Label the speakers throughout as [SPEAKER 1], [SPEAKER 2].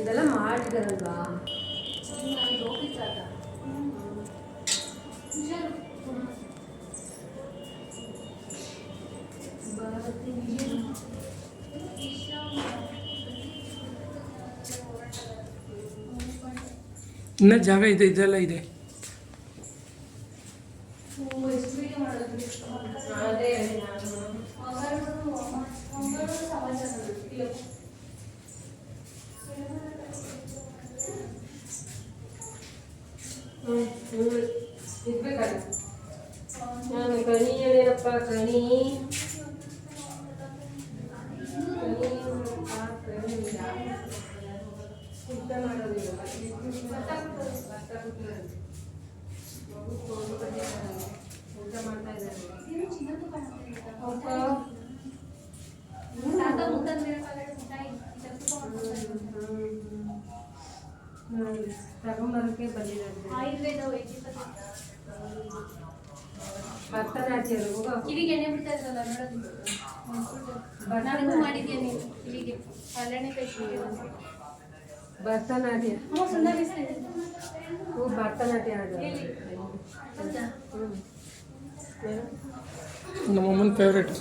[SPEAKER 1] ಇದೆಲ್ಲ ಮಾಡಿದಾರಲ್ವಾ
[SPEAKER 2] ಇನ್ನು ಜಾಗ ಇದೆ, ಇದೆಲ್ಲ ಇದೆ.
[SPEAKER 1] ನಾನು ಕಣಿ ಹೇಳಪ್ಪ ಕಣಿ ಊಟ ಮಾಡೋದಿಲ್ಲ ಊಟ ಮಾಡ್ತಾ ಇದ್ದಾರೆ. ತಗೊಂಬರಕ್ಕೆ ಬಂದಿದ್ದಾರೆ. ಭರತನಾಟ್ಯ
[SPEAKER 3] ಕಿವಿಗೆ ಎಣ್ಣೆ ಬಿಡ್ತಾ ಇದ್ದಲ್ಲ ನೋಡೋದು ಮಾಡಿದ್ಯಾ ನೀನು ಕಿವಿಗೆ ಅಲ್ಲೆಣ್ಣೆ ಕೈ
[SPEAKER 1] ಭರತನಾಟ್ಯ ಭರತನಾಟ್ಯ
[SPEAKER 2] ನಮ್ಮಮ್ಮನ ಫೇವ್ರೇಟ್.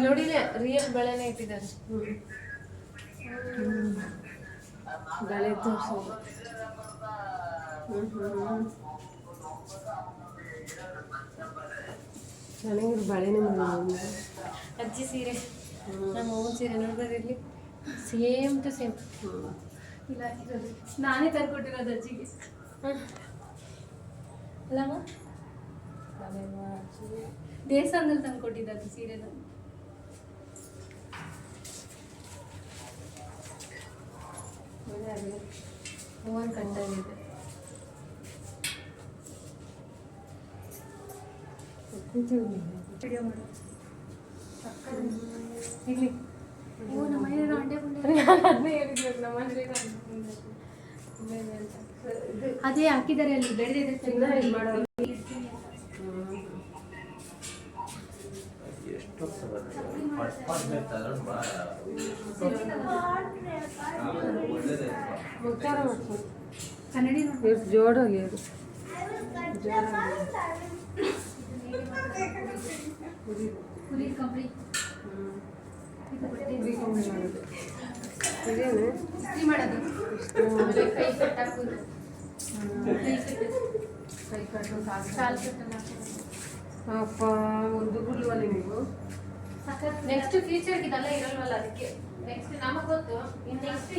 [SPEAKER 3] ನೋಡಿಲ್ಲ ರಿಯಲ್ ಬಳೆನೇ ಇಟ್ಟಿದ್ದಾರೆ.
[SPEAKER 1] ಬಳೆ ತೋರಿಸೋದು. ಚೆನ್ನಾಗಿರೋ ಬಳೆನೇ ಮಾಡಿ
[SPEAKER 3] ಅಜ್ಜಿ ಸೀರೆ ನಮ್ಮ ಅವ್ವನ ಸೀರೆ ನೋಡ್ಬೋದಿರ್ಲಿ ಸೇಮ್ ಟು ಸೇಮ್. ಇಲ್ಲ ನಾನೇ ತಂದ್ಕೊಟ್ಟಿರೋದು ಅಜ್ಜಿಗೆ ಅಲ್ಲಮ್ಮ. ದೇವಸ್ಥಾನದಲ್ಲಿ ತಂದ್ಕೊಟ್ಟಿದ್ದು ಸೀರೆನ. ಹೂವನ್ ಕಂಡಾಗಿದೆ. ವಿಡಿಯೋ ಮಾಡು ಇಲ್ಲಿ. ನಮ್ಮ ಮನೆಯವರು ಅಂಡೆ ಬಂಡೆ ಅದನ್ನೇ ಹೇಳಿದ್ರು. ನಮ್ಮ ಮನೆಯವರು ಅದೇ ಹಾಕಿದ್ದಾರೆ ಅಲ್ಲಿ ಬೆಳೆದಿದೆ. ಕನ್ನಡಿ
[SPEAKER 1] ಜೋಡೋಗಿ
[SPEAKER 3] ಪುರಿ ಕಂಬಳಿ
[SPEAKER 1] ಇದೇನು
[SPEAKER 3] ಇಸ್ತ್ರಿ ಮಾಡೋದು. ಕೈ ಕಟ್ ಹಾಕೋದು, ಕೈ ಕಟ್ಟು ಕಾಲು ಕಟ್ಟಲ್ಲ.
[SPEAKER 1] ಅಪ್ಪ ಒಂದು ಬಿಡ್ವಲ್ಲ ನೀವು.
[SPEAKER 3] ನೆಕ್ಸ್ಟ್ ಫ್ಯೂಚರ್ಗೆ ಇದೆಲ್ಲ ಇರಲ್ವಲ್ಲ, ಅದಕ್ಕೆ ನೆಕ್ಸ್ಟ್ ನಮಗೆ ಗೊತ್ತು. ಇನ್ನು ನೆಕ್ಸ್ಟ್